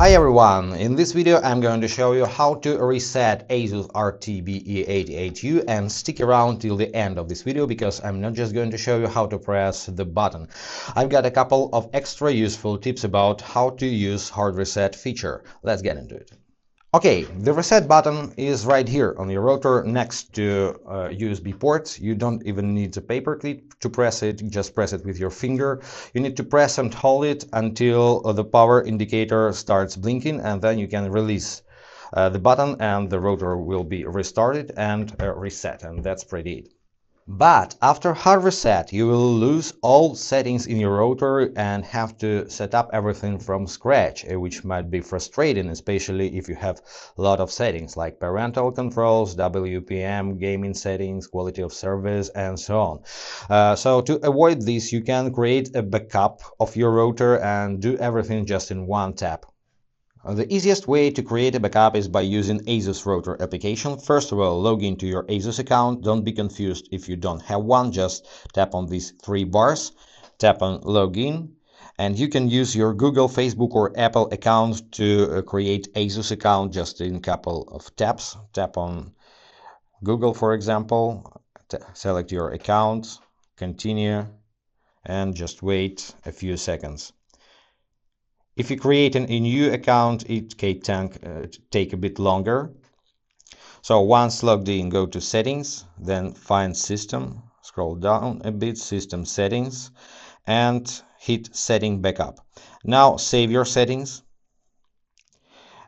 Hi everyone, in this video I'm going to show you how to reset Asus RT-BE88U, and stick around till the end of this video because I'm not just going to show you how to press the button. I've got a couple of extra useful tips about how to use hard reset feature. Let's get into it. Okay, the reset button is right here on your router next to USB ports. You don't even need a paper clip to press it, just press it with your finger. You need to press and hold it until the power indicator starts blinking, and then you can release the button and the router will be restarted and reset, and that's pretty it. But after hard reset, you will lose all settings in your router and have to set up everything from scratch, which might be frustrating, especially if you have a lot of settings like parental controls, WPM, gaming settings, quality of service, and so on. So to avoid this, you can create a backup of your router and do everything just in one tap. The easiest way to create a backup is by using Asus Router application. First of all, log into your Asus account. Don't be confused if you don't have one, just tap on these three bars, tap on login, and you can use your Google, Facebook or Apple account to create Asus account just in a couple of taps. Tap on Google, for example, select your account, continue, and just wait a few seconds. If you create a new account, it can take a bit longer. So once logged in, go to settings, then find system, scroll down a bit, system settings, and hit setting backup. Now save your settings.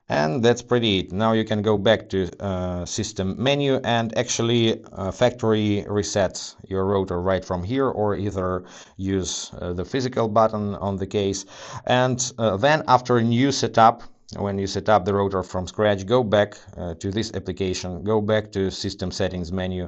And that's pretty it. Now you can go back to system menu and actually factory reset your router right from here, or either use the physical button on the case. And then after a new setup, when you set up the router from scratch, go back to this application, go back to system settings menu,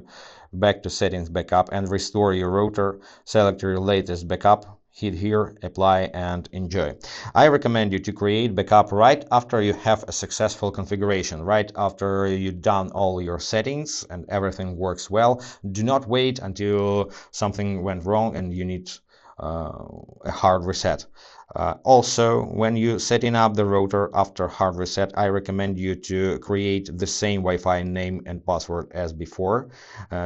back to settings backup, and restore your router. Select your latest backup, hit here, apply, and enjoy. I recommend you to create backup right after you have a successful configuration, right after you've done all your settings and everything works well. Do not wait until something went wrong and you need a hard reset. Also, when you setting up the router after hard reset, I recommend you to create the same Wi-Fi name and password as before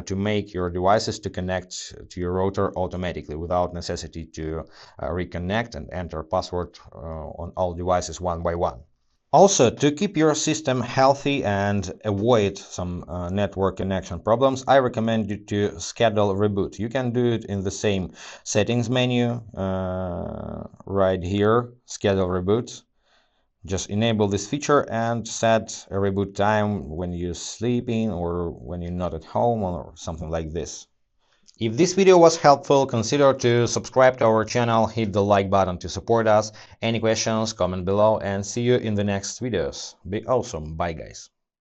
to make your devices to connect to your router automatically without necessity to reconnect and enter password on all devices one by one. Also, to keep your system healthy and avoid some network connection problems, I recommend you to schedule reboot. You can do it in the same settings menu right here, schedule reboot. Just enable this feature and set a reboot time when you're sleeping or when you're not at home or something like this. If this video was helpful, consider to subscribe to our channel, hit the like button to support us. Any questions, comment below, and see you in the next videos. Be awesome. Bye guys.